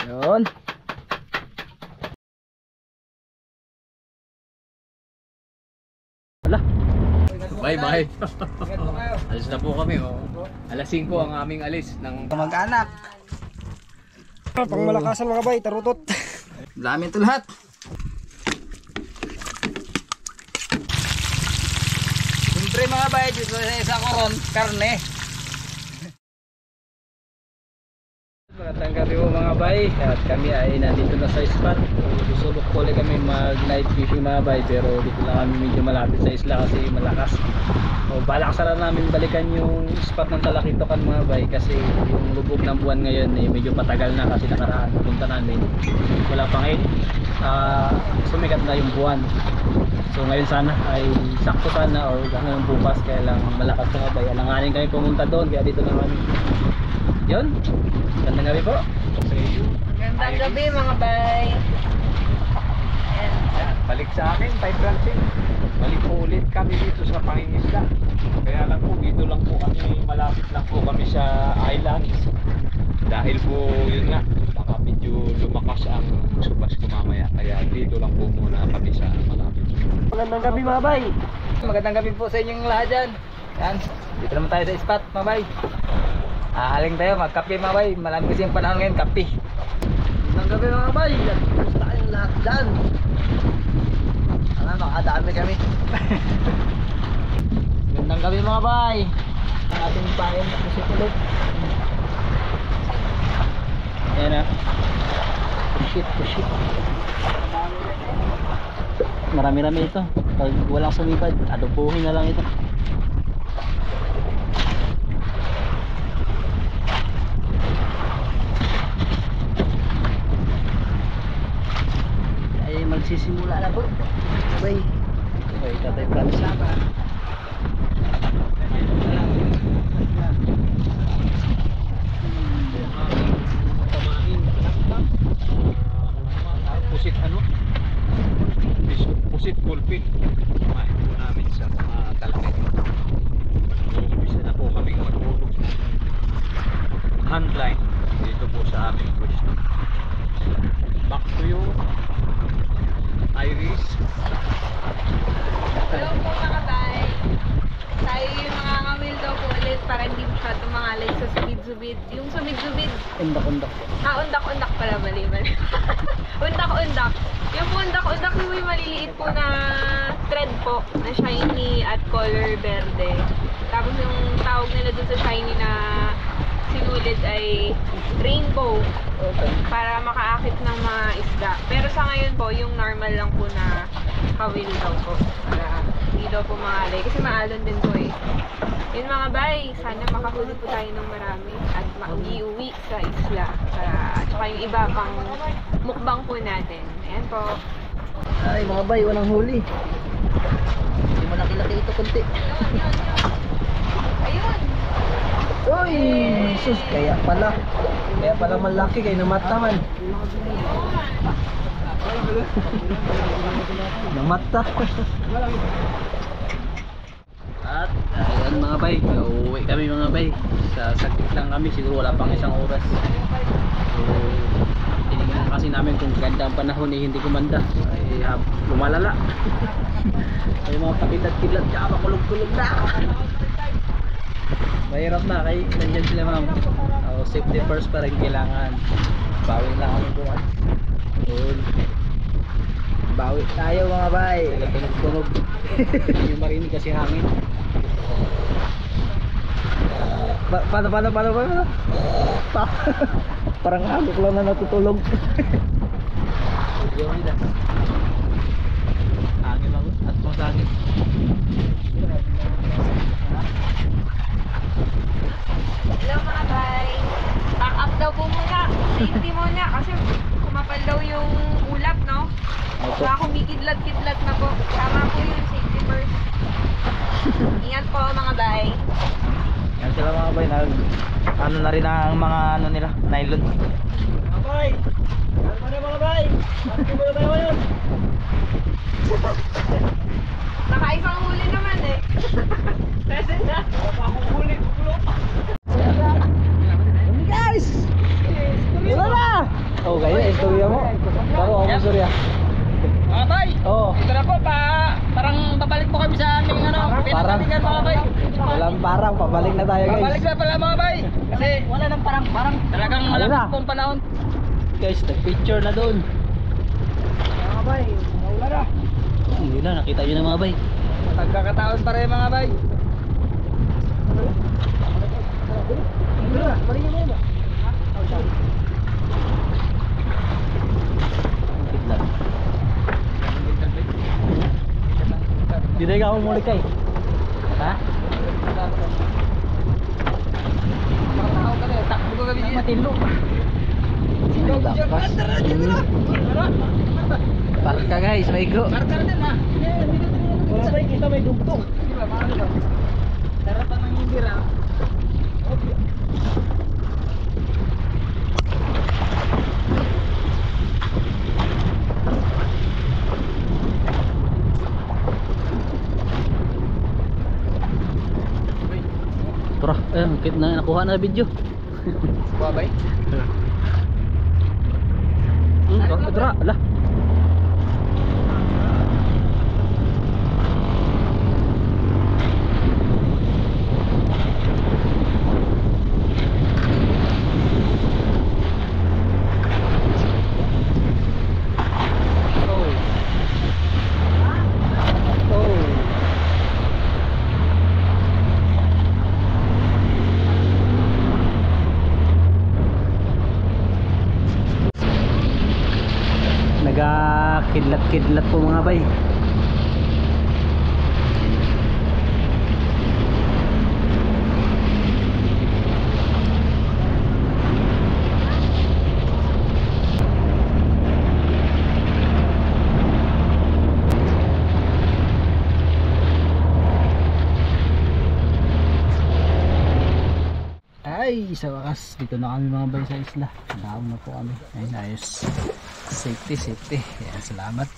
Yun. Wala. Bye-bye. Alis na po kami. Oh. Alas 5 ang aming alis ng Mag-anak. Pang malakasan mga bay, tarutot. Dami ito lahat. Siyempre mga bay, dito sa isa koron, karne. Magandang gabi po mga bay. At kami ay nandito na sa spot. Susulok po ulit kami mag night fishing mga bay. Pero dito lang kami medyo malapit sa isla kasi malakas. O balak sana namin balikan yung spot ng Talakitokan mga bay. Kasi yung lubog ng buwan ngayon eh, medyo patagal na kasi nakaraan punta namin. Wala pa ngayon. Sumikat na yung buwan. So ngayon sana ay sakto sana or hanggang bukas kaya lang malakas mga bay. Alanganin kami pumunta doon kaya dito lang kami. Yun. Gandang gabi po. Gandang gabi mga bay. Balik sa akin, type ranching. Balik po ulit kami dito sa pangingisda. Kaya lang po, dito lang po kami, malapit lang po kami sa islands. Dahil po, yun nga, baka medyo lumakas ang subas ko mamaya. Kaya dito lang po muna kami sa malapit. Magandang gabi mga bay. Magandang gabi po sa inyong lahat dyan. Yan. Dito naman tayo sa spot mga bay. Ahaling tayo, magkape mga bay. Marami kasi yung panahon ngayon, kape. Magandang gabi mga bay. Gusto kayong lahat dyan. Makadami kami. Magandang gabi mga bay. Ang ating pain kasi tulog. Ayan na. Push it. Marami-rami ito. Pag walang sumipad, adobohin na lang ito. Ay magsisimula na po. Sabay. Okay, Tatay Franz. Pusit ano? Pusit gulpin. Kumain po namin sa mga talakay. Mag-uumpisa na po kaming matulog. Handline dito po sa aming pwesto. Back to you, Iris. Hello po mga bay. Tayo yung mga ngamil daw po ulit para hindi masyadong mangalay sa subid-subid. Yung subid-subid. Undak-undak. Undak-undak pala. Mali. Undak-undak. Yung po undak-undak yung may maliliit po na thread po na shiny at color verde. Tapos yung tawag nila dun sa shiny na sinulid ay rainbow. Okay. Para makaakit ng mga isda. Pero sa ngayon po, yung normal lang po na kawil daw po. Para hindi daw po makalay. Kasi maalon din po eh. Yun mga bay, sana makahuli po tayo ng marami at mauwi-uwi sa isla. At saka yung iba pang mukbang po natin. Ayan po. Ay mga bay, walang huli. Hindi malaki-laki ito kunti. Ayun! Uy! Sus, kaya pala malaki kayo namata man. Namata. At ayan mga bay, uuwi kami mga bay. Saglit lang kami, siguro wala pang isang oras. So, tinignan kasi namin kung ganda ang panahon eh, hindi kumanda. Ay, lumalala. Ay mga pakitad-kidlat, tsaka makulog-kulog na. Mahirap na, kaya nandyan sila ma'am. Safety first pa rin kailangan. Bawi lang kami bukas. Yun. Bawi tayo mga bay. Tunog-tunog. Hindi nyo marinig kasi hangin. Paano? Parang agok lang na natutulog. Hangin lang at masangit. Hello mga bay. Back up daw po muna. Safety muna kasi kumapal daw yung ulap, no? Baka kumikidlat-kidlat na po. Tama po yun, safety first. Ingat po mga bay. Yan sila mga bay, ano na rin ang mga ano nila, nylon. Mga bay! Ano na mga bay? Ano na tayo ngayon? Nakaisang huli naman eh. Present na. Huli, Guys! Wala na! Oh, istorya mo. Pero ako Yep. istorya. Mga bay, Oo. ito na po parang babalik po kami sa aming pinatanigan mga bay. Walang parang, pabalik na tayo guys. Babalik na pala mga bay. Kasi wala nang parang talagang Ano malapit na? pong panahon. Guys, nag-picture na doon. Mga bay, wala na. Hindi na, nakita nyo na mga bay. Pagkakataon pa rin mga bay. Kidlat. Di na ikaw umulit kay. Ha? Takbo ko kami dito. Matilo. Lakas. Park ka guys, may go. Markar din ha. Wala ba kita may dugtong. Darapan ng hibira. Tara, nakuha na video. Babay. Tara, ala. Nagakidlat-kidlat po mga bay. Ay, sa wakas dito na kami mga bay sa isla. Daong na po kami. Ayun, ayos. Safety. Ayan, salamat.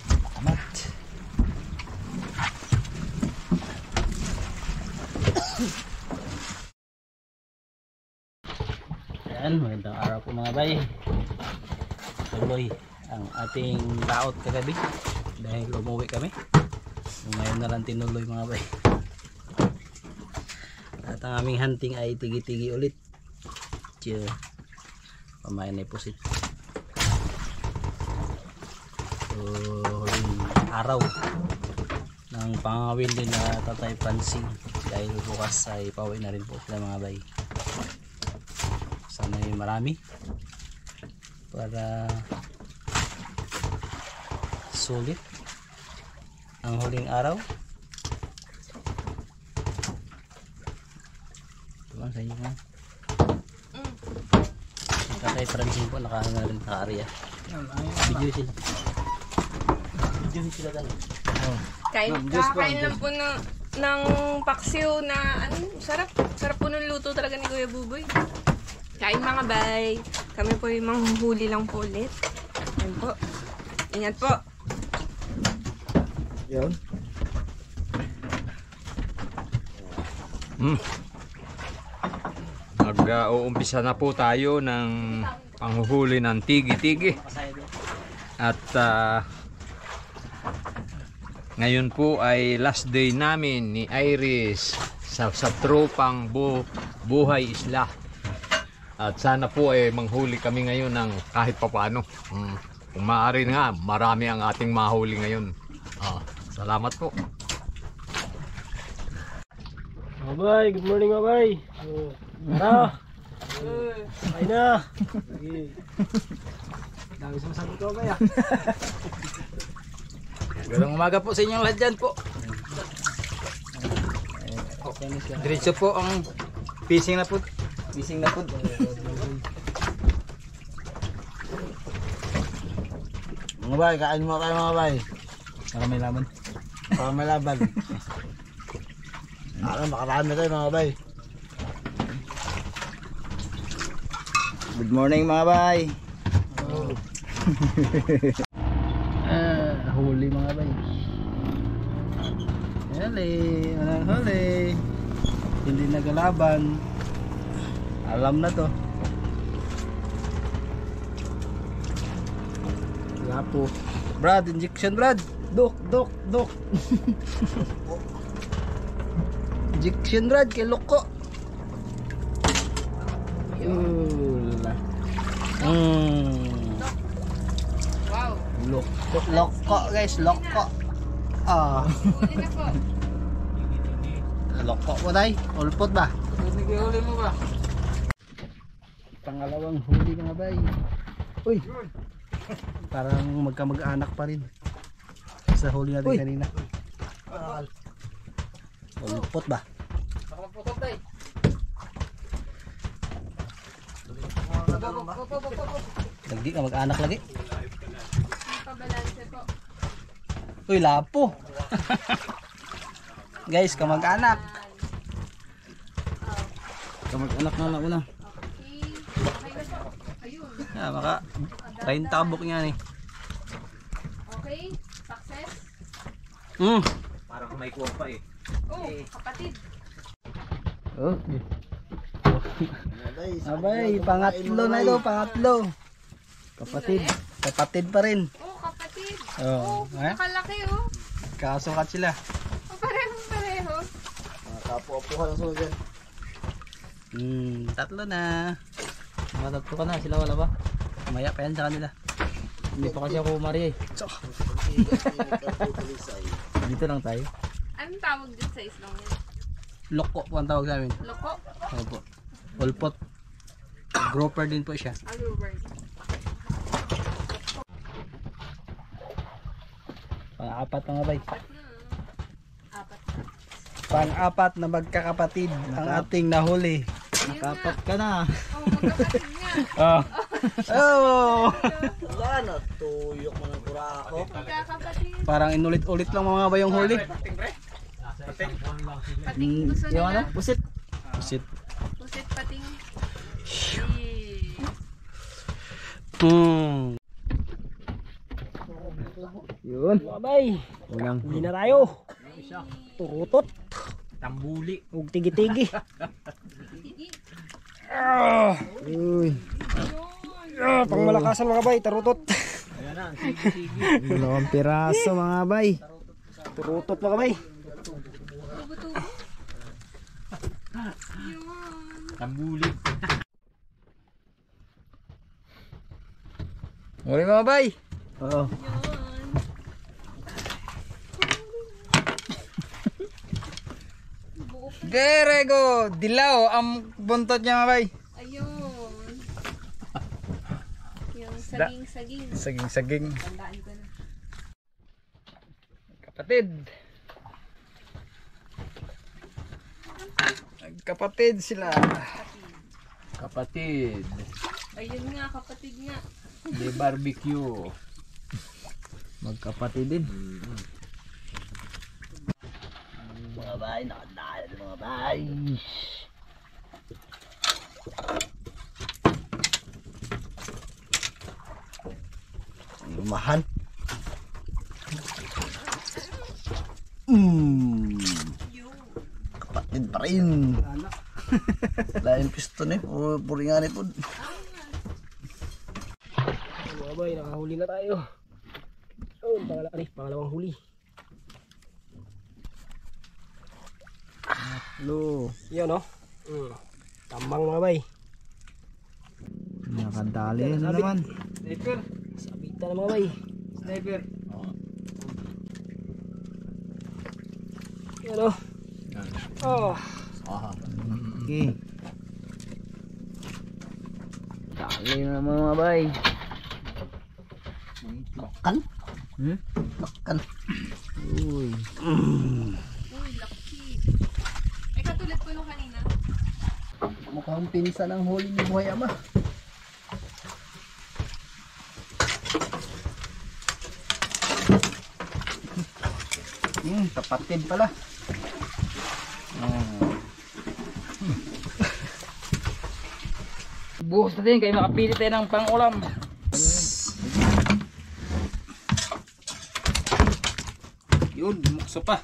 Ayan, magandang araw po mga bay. Tuloy ang ating laot kagabi dahil umuwi kami. Ngayon na lang tinuloy mga bay. At ang aming hunting ay tigi-tigi ulit. Pamain na pusit. So, huling araw ng pangawin din na Tatay Pansing dahil bukas ay pauwi na rin po sila mga bay. Sana yung marami para sulit ang huling araw. Ito sa inyo nga. Tatay Pansing po nakahangal rin sa area. Video sila dali. Kakain lang po ng paksiw na ano, sarap po ng luto talaga ni Kuya Buboy. Kain mga bay. Kami po yung manghuhuli lang po ulit. Ayan po. Ingat po. Yun. Mag-uumpisa na po tayo ng panghuhuli ng tigi-tigi. At ngayon po ay last day namin ni Iris sa tropang buhay isla. At sana po ay manghuli kami ngayon ng kahit papano. Kung maaari nga, marami ang ating mahuli ngayon. Salamat po. Mabay, good morning mabay. Tara. Ay na. Dami sumasagot ko ba ya? Magandang umaga po sa inyong lahat dyan po. Diretso po ang fishing na po. Mga bay, kain mo kayo mga bay. Para may laban. Makarami tayo mga bay. Good morning mga bay. Huli mga bay. Walang huli. Hindi nagalaban. Alam na to. Lapo. Brad, injection Brad. Dok. Injection Brad kay loko. Wow. Loko guys, loko. Ah. Huli na po. Loko mo tay, ulpot ba? Huli mo ba? Pangalawang huli mga bay. Uy. Parang magkamag-anak pa rin sa huli natin kanina. Ulpot ba? Nakaputol tayo. Lagi ka mag-anak lagi. Pabalanse po. Uy, lapo. Guys, kamag-anak. Kamag-anak na lang una. Ayun. Maka 30 tabok niya ni. Okay. Success. Parang may kuha pa eh. Oh, kapatid. Oh. Abay, pangatlo na ito, pangatlo. Kapatid pa rin. Oh, kapatid. Oh, Nakalaki oh. Kasukat sila. Oh, pareho. Kapo-apuhan ang sunod yan. Tatlo na. Tatlo ka na, sila wala ba? Maya pa yan sa kanila. Hindi pa kasi ako umari eh. Dito lang tayo. Anong tawag din sa islong yan? Loko po ang tawag sa amin. Loko? Opo. Ulpot. Grouper din po siya. Aluber. Pang-apat mga bay. Apat. Pang-apat na magkakapatid ang ating nahuli. Nakapat ka na. Oh, magkapatid nga. Oh. Wala na, tuyok mo ng kura ako. Magkakapatid. Parang inulit-ulit lang mga bay yung huli. Pating gusto Yung ano? nila. Pusit. Pusit. Pusit pating. Yun. Mga bay. Hindi na tayo. Turutot. Tambuli. Huwag tigi-tigi. Uy. Pang malakasan mga bay, tarutot. Dalawang piraso mga bay. Turutot mga bay. Tubo-tubo. Yun. Tambuli. Huli mga bay. Oo. Yun. Buo pa. Derego, dilaw ang buntot niya mga bay. Ayun. Yung saging-saging. Saging-saging. Tandaan ko na. Kapatid. Kapatid sila. Kapatid. Ayun nga, kapatid nga. De barbecue. Magkapatid din. Mga bay, nakadaan mga bay. Lumahan. Kapatid pa rin. Lain piston eh, puringan po. Mga bay, nakahuli na tayo. Oh, pangalawang huli. Tatlo. Yun no? Tambang mga bay. Nakadali na naman. Sniper. Sabitan na mga bay. Sniper. Yun no? Oh. Okay. Dali na mga bay. Lokan? Lokan. Uy. Uy, laki. Ay, katulad ko nung kanina. Mukhang pinsan ang huli ni Buhay Ama. Kapatid pala. Buhos natin kayo makapili tayo ng pang-ulam. Yun, bumukso pa.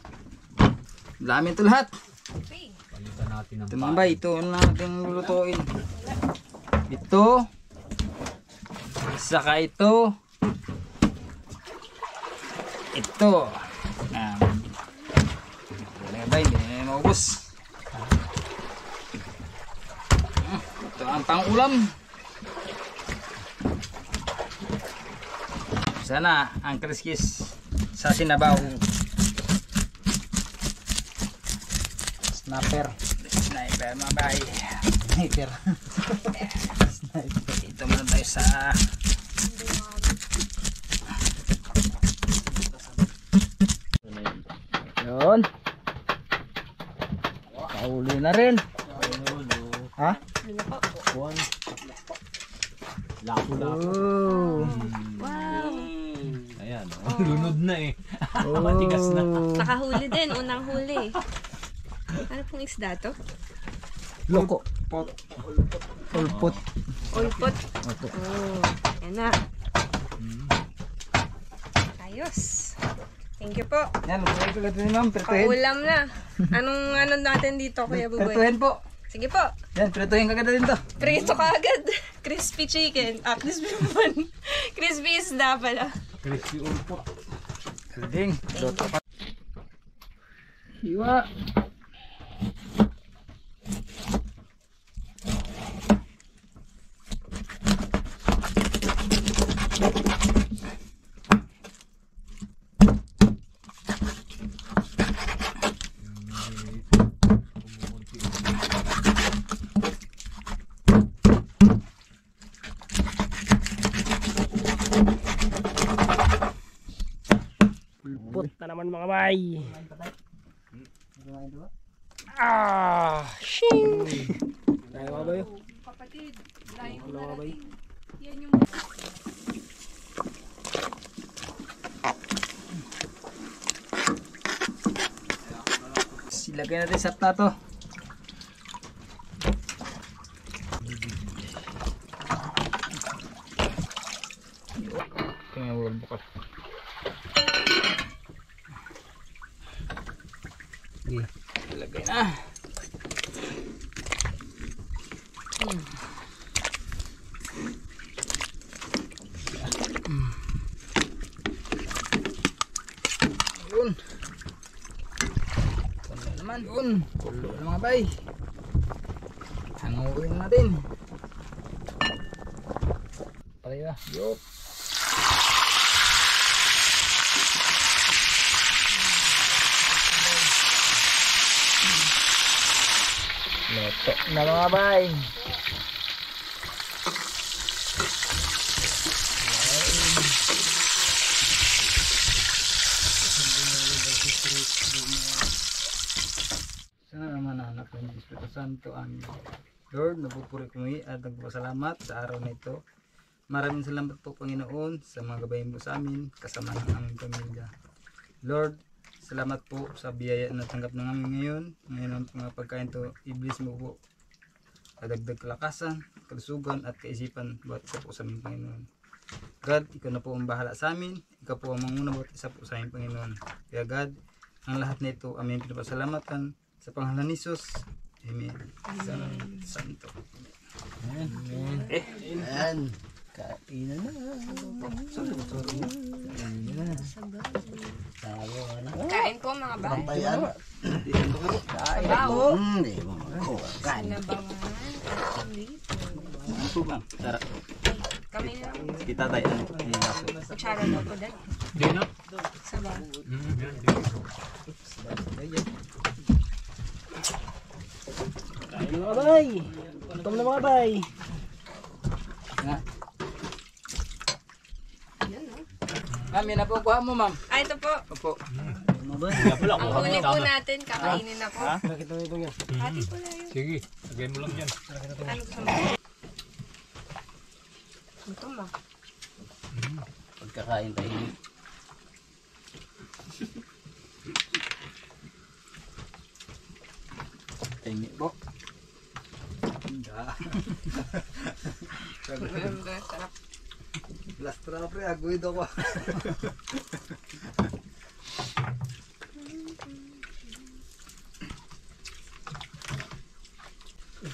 Dami ito lahat. Okay. Palitan natin ng Ito mga bay, ito na natin lulutuin. Ito. Saka ito. ito. Mga bay, hindi na maubos. Ito ang pang-ulam. Sana ang kriskis sa sinabaw. Sniper mga bay. Sniper. Ito muna tayo sa yun. Kauli na rin. Ha? Oh. Ayan, lunod na eh. Matigas na. Nakahuli din, unang huli. Ano pong isda to? Loko. Ulpot. Ulpot. Oh, yan na. Ayos. Thank you po. Yan, magpapagod rin ma'am. Pertuhin. Paulam na. Anong natin dito, Kuya Buboy? Pertuhin po. Sige po. Yan, pertuhin ka din to. Prito ka agad. Crispy chicken. Ah, crispy man. Crispy isda pala. Crispy ulpot. Galing. Luto pa. Hiwa. Pulpot na naman mga bay. Shing! Tayo mga bay. Kapatid, layo ko na natin. Yan yung... Silagay natin sa plato. Tingnan mo bukal. Ilagay na. Yun. Kulo naman. Yun. Kulo na mga bay. Hanguin natin. Pareha. Yup. Luto na mga bay. Sana naman anak ng Espiritu Santo ang Lord, nagpupuri kami at nagpasalamat sa araw na ito. Maraming salamat po Panginoon sa mga gabayan mo sa amin, kasama ng aming pamilya. Lord, salamat po sa biyaya na tanggap ng amin ngayon. Ngayon ang mga pagkain to, iblis mo po. Kadagdag kalakasan, kalusugan at kaisipan bawat isa po sa aming Panginoon. God, ikaw na po ang bahala sa amin. Ikaw po ang manguna bawat isa po sa aming Panginoon. Kaya God, ang lahat na ito aming pinapasalamatan sa pangalan ni Jesus. Amen. Santo. Amen. Ayan. Kainan na. Kain po mga bay. Pampayan. Sabaw. Hindi mo. Sinabangan. At dito. Ito ba? Sarap. Kami na lang. Kita tayo. Kutsara daw po dahil. Di na? Sabaw. Kain na mga bay. Gutom na mga bay. Nga. Yan o. Ma'am, yan na po. Kuha mo ma'am. Ah, ito po. Opo. Ang huli po natin, kakainin na po. Nakita mo ito yan. Hati po na yun. Sige, lagay mo lang dyan. Ano gusto mo? Ito mo. Pagkakain tayo. Tingi po. Sarap. Lastra pre, aguid ako.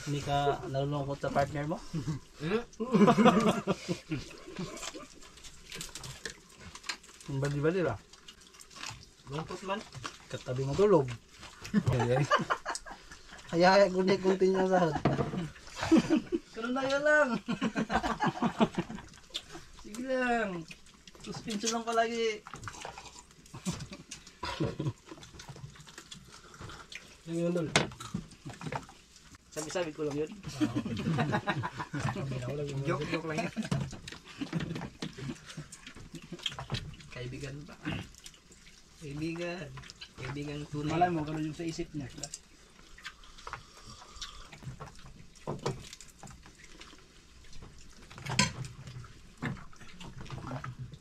Hindi ka nalulungkot sa partner mo? Bali-bali ba? Lungkot man. Katabi mo tulog. Kaya kundi niya sa ganun na yun lang. Sige lang. Suspension lang palagi. Yung yun, Sabi-sabi ko lang yun. Joke lang yan. Kaibigan ba? Kaibigan tunay. malay mo, ganun yung sa isip niya.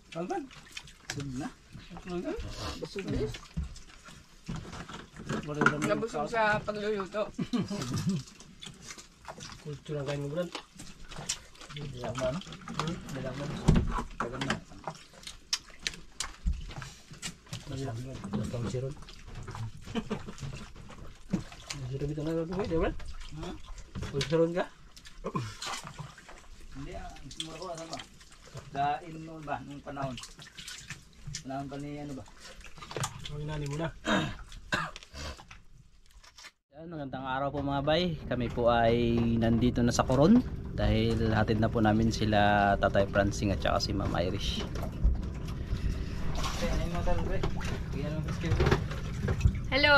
Kalban? Busog na? Busog na yun. Nabusog sa pagluluto. Kultura kayo mo, Brad. Dilang ba, no? Dilang ba? Tagal na. Dilang ba? Dilang ba? Siron. Siron dito na rin, di ba? Siron ka? Hindi, mura ko, ano ba? Dain mo ba, nung panahon? Panahon pa ni ano ba? Ang nani mo na. Yan, magandang araw po mga bay. Kami po ay nandito na sa Coron dahil hatid na po namin sila Tatay Francing at saka si Ma'am Irish. Hello!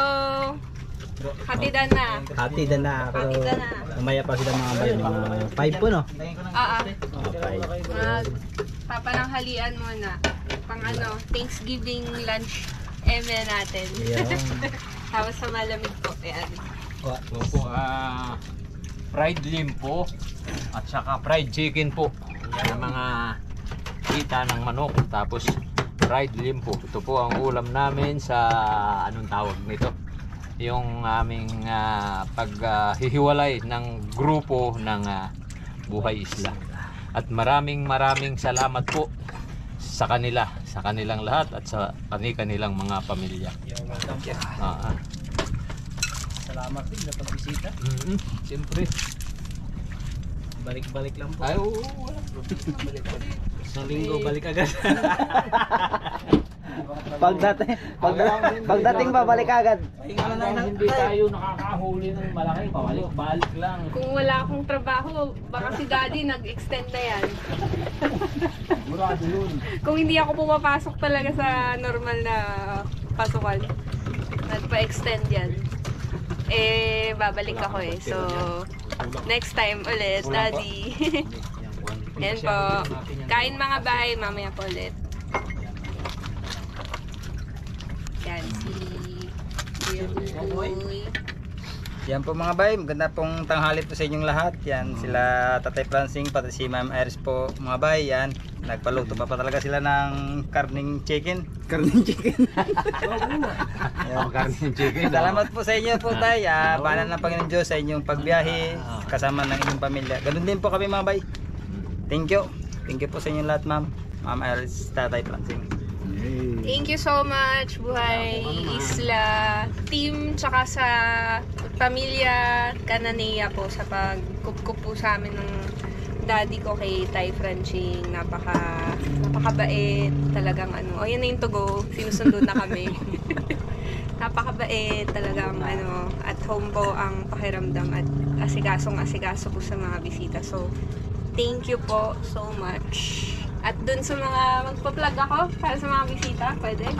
Hatidan na. Hatidan na. Hatidan na. Mamaya pa sila mga bay. Mga 5 po no? Papa ng halian muna. Pang ano, Thanksgiving lunch natin. Tapos sa malamig po. Ayan. So po, fried limpo at saka fried chicken po. Yan ang mga kita ng manok. Tapos fried limpo. Ito po ang ulam namin sa anong tawag nito? Yung aming paghihiwalay ng grupo ng Buhay Isla. At maraming salamat po sa kanila, sa kanilang lahat at sa kanilang mga pamilya. Salamat din sa pagbisita. Siyempre. Balik-balik lang po. Ay, oo. Balik-balik. Isang linggo balik agad. Pagdating babalik agad. Hindi tayo nakakahuli ng malaki, balik lang. Kung wala akong trabaho, baka si Daddy nag-extend na yan. Murado yun. Kung hindi ako pumapasok talaga sa normal na pasukan, nagpa-extend yan. Babalik ako eh. So, next time ulit, Daddy. Yan po. Kain mga bay, mamaya po ulit. Yan, si Buhay. Yan po mga bay, maganda pong tanghali po sa inyong lahat. Yan sila Tatay Francing, pati si Ma'am Iris po mga bay. Yan, nagpaluto pa talaga sila ng karning chicken. Karning chicken. Karning chicken. Salamat po sa inyo po tay. Bahala ng Panginoon Diyos sa inyong pagbiyahe kasama ng inyong pamilya. Ganun din po kami mga bay. Thank you. Thank you po sa inyong lahat ma'am. Ma'am Iris, Tatay Francing. Thank you so much, Buhay Isla team, tsaka sa pamilya Cananea po sa pagkup-kup po sa amin ng daddy ko kay Tay Francing. Napakabait talagang ano. O yan na yung to go, sinusundo na kami. Napakabait talagang ano, at home po ang pakiramdam at asigasong-asigaso po sa mga bisita. So, thank you po so much. At dun sa mga magpa-plug ako para sa mga bisita, pwede?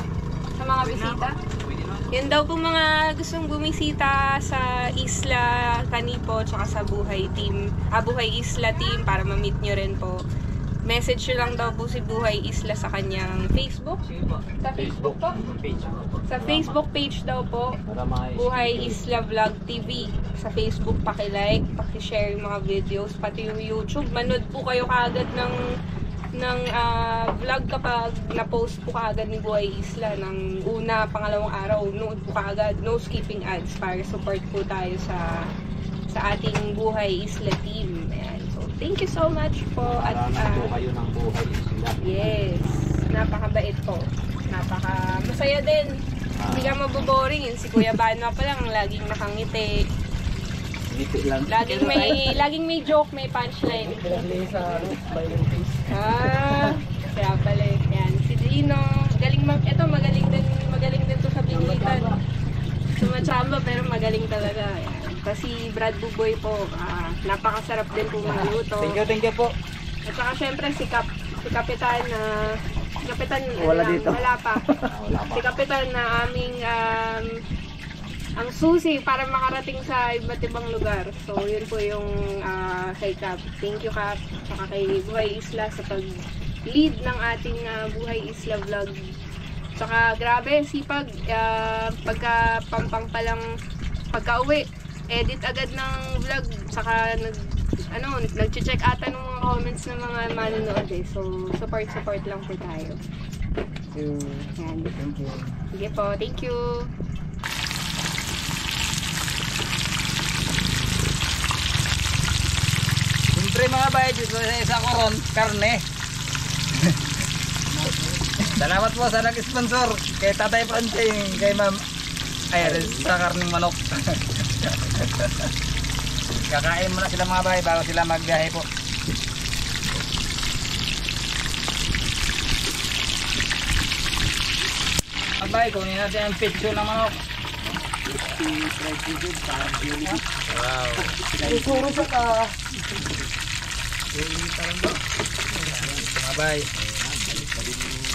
Sa mga bisita. Yun daw po mga gustong bumisita sa Isla Canipo tsaka sa Buhay Isla team para ma-meet nyo rin po. Message nyo lang daw po si Buhay Isla sa kanyang Facebook. Sa Facebook po? Sa Facebook page daw po, Buhay Isla Vlog TV. Sa Facebook, paki-like, paki-share yung mga videos, pati yung YouTube. Manood po kayo kaagad ng vlog kapag na-post po kaagad ni Buhay Isla ng una, pangalawang araw, nood po kaagad, no skipping ads para support po tayo sa ating Buhay Isla team. Ayan. So, thank you so much po. At po kayo ng Buhay Isla. yes, napakabait po. Masaya din. Hindi ka maboboring. Yun, si Kuya Bano pa lang, laging nakangiti. Laging may joke, may punchline. Kaya pala yan. Si Dino, magaling din Galing talaga. Tapos si Brad Buboy po, napakasarap din po magluto. Thank you po. At saka syempre si Kapitan na Wala dito. Wala pa. Si Kapitan na aming ang susi para makarating sa iba't ibang lugar. So yun po yung kay Kap. Thank you Kap. Saka kay Buhay Isla sa pag-lead ng ating Buhay Isla vlog. Saka grabe sipag, pagka pampang palang pagka-uwi, edit agad ng vlog. Saka nag-check ata ng mga comments ng mga manonood eh. So support lang po tayo. Yan. Thank you. Sige po, thank you. Siyempre mga bay, dito sa isa koron, karne. Salamat po sa nag-sponsor kay Tatay Francine, kay Ma'am sa karning manok. Kakain muna sila mga bay bago sila magbiyahe po. Mga bay, kunin natin ang picture ng manok. Wow. Isuro sa ka. Mga bay.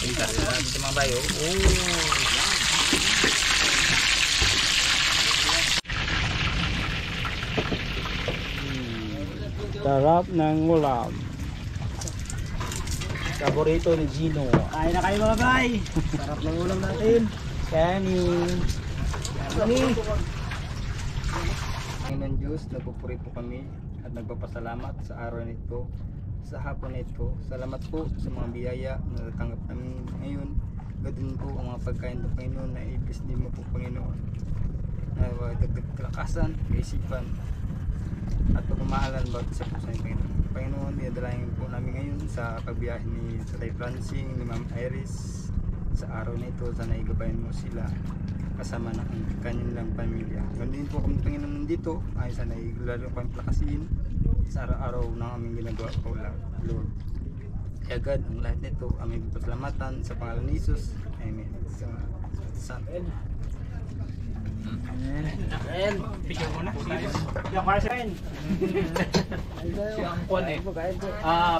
Dito mga bay. Sarap ng ulam. Paborito ni Gino. Kain na kayo mga bay. Sarap ng ulam natin. Kani. Panginoon Diyos, nagpupuri po kami at nagpapasalamat sa araw nito, sa hapon nito. Salamat po sa mga biyaya na natanggap namin ngayon. Ganoon po ang mga pagkain ng Panginoon na ibis din mo po Panginoon. Na dagdag kalakasan, kaisipan at pagmamahalan bawat isa po sa Panginoon. Panginoon, dinadalayan po namin ngayon sa pagbiyahe ni Tatay Francine, ni Ma'am Iris. Sa araw na ito, sana igabayan mo sila kasama ng kanilang pamilya. Ganun po kami Panginoon nandito, ay sana lalo kami plakasin sa araw-araw ng aming ginagawa po Lord. Kaya God, ang lahat nito, aming pasalamatan sa pangalan ni Jesus. Amen. Sa Picture mo na. Yung Carson. Si Angkon eh.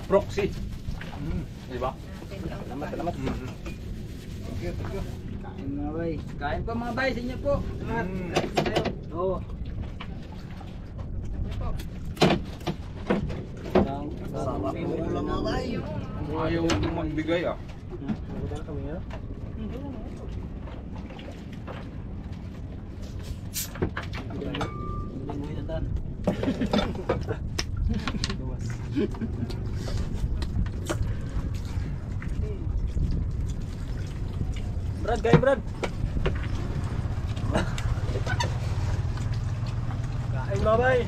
Proxy. Di ba? salamat. Kain mga bay. Kain po mga bay, sa inyo po. Salamat. Oo. Ulam mga bay. Ayaw itong magbigay ah. Brad, kain Brad. Kain mga bay.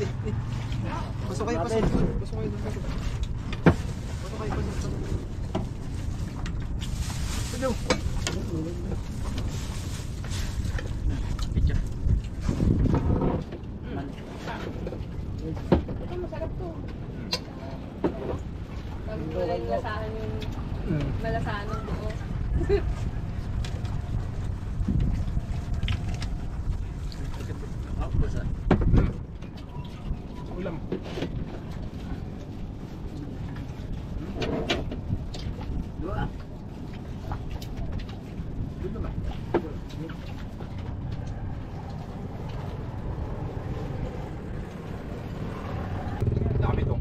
Pasok kayo. Ito masarap to. Pag kulay lasahan yung malasahan ng buo. Ulam. Dua. Dami to.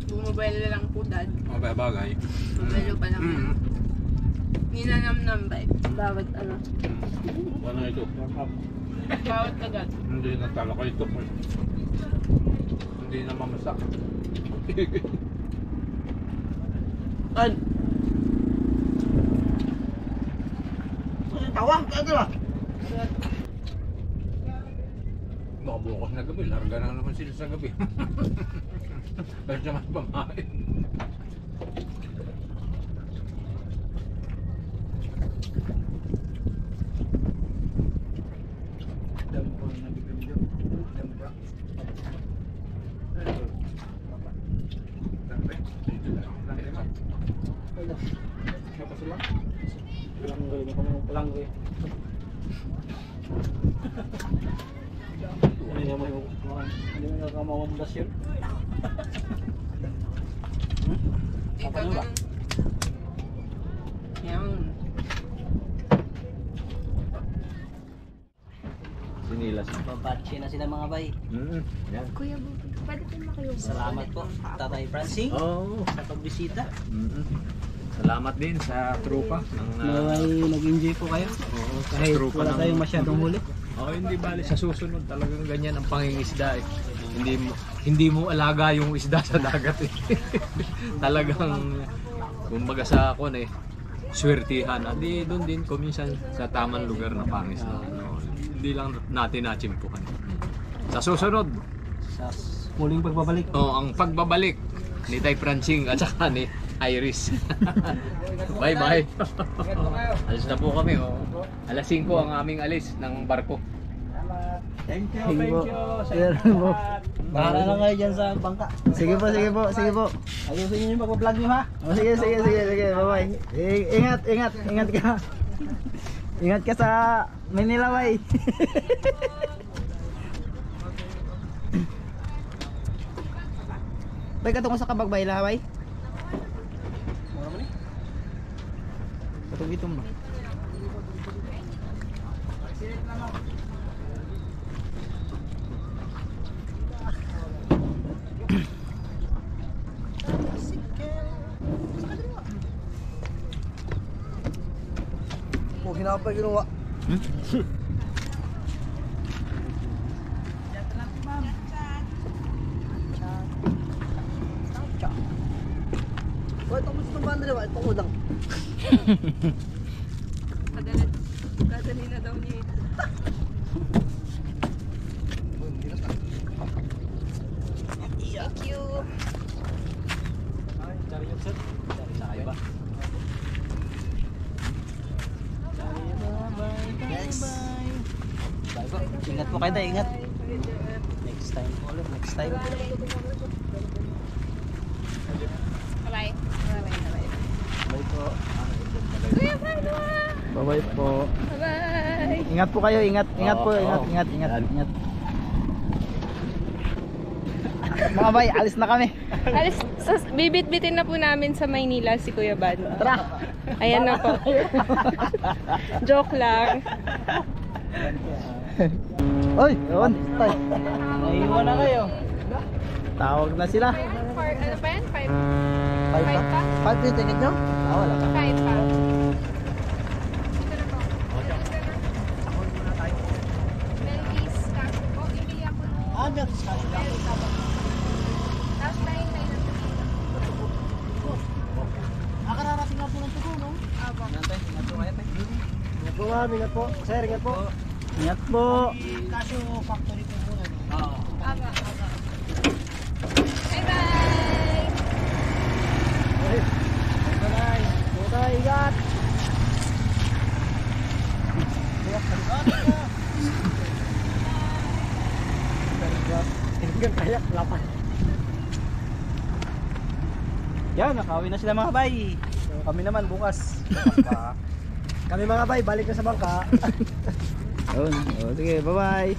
Bumabay lang po dad. Mga bagay. Bumalo pa lang. Ninanam-nam ba? Bawat ano. Ano ito? Bawat agad. Hindi na talaga ito. Hindi na mamasak. An. Tawang ka ba? Baka bukas na gabi. Larga na naman sila sa gabi. Dahil siya mas pamain. Pulang gue, ini kamu pulang gue. Hindi mo nakamawamdas yun. Ikaw ba? Yan. Sinilas. Babatche na sila mga bay. Yan. Kuya, pwede po makayo. Salamat po, Tatay Francine, Oo. sa pagbisita. Salamat din sa trupa ng Nag-enjoy po kayo. Kahit trupa wala ng- tayong masyadong huli. hindi bali sa susunod talagang ganyan ang pangingisda eh. Hindi mo alaga yung isda sa dagat eh. Talagang kumbaga sa ako eh swertihan. Di doon din kuminsan sa tamang lugar na pangisda. Hindi lang natin natsimpukan. Sa susunod, Sa muling pagbabalik. ang pagbabalik ni Tay Prancing at saka ni Iris. Bye bye. Alis na po kami. Alas 5 ang aming alis ng barko. Thank you, Sige po. thank you. Sa Sir, inyo po. lahat. Bahala na kayo dyan sa bangka. Sige po, sige po, sige po. Ayusin niyo yung pag-vlog niyo ha. Sige, sige, sige, sige. Bye-bye. Ingat, ingat, ingat ka. Ingat ka sa Manila, bay. Bay, katong sa kabagbay la, bay. Mura mo ni? Katong itom ba? Oh, hinapay ginawa. Wait, tapos itong banda ba? Itong udang. Dadali na daw niya ito. Thank you. Next. Bye po. Ingat po kayo tayo, ingat. Next time po ulit, next time. Bye. Bye po. Kuya, paano? Bye-bye po. Bye. Ingat po kayo, ingat. Ingat po, Oo. ingat, ingat. Mga bay, alis na kami. Alis, bibit-bitin na po namin sa Maynila si Kuya Bando. Tara. Ayan na po. Joke lang. Oy, yun. Tay. Naiiwan na kayo. Tawag na sila. Ano pa yan? 5 Five Five pa? 5 yung ticket nyo? Wala pa. pa. Ito na po. Melvis, kaso po. Ibili ako ng Melvis kaso. tapos tayo tayo ng Akararating nga po ng tugo, no? Abo. Ingat po kayo, tay. Ingat po, ma'am. Ingat po. Sir, ingat po. Ingat po. Casio factory po muna. Oo. Abo. Bye-bye! Bye. Bye, ingat. Tingnan kayak lapan. Yan, nakauwi na sila mga bay. Kami naman bukas. Kami mga bay, balik na sa bangka. Sige, bye-bye.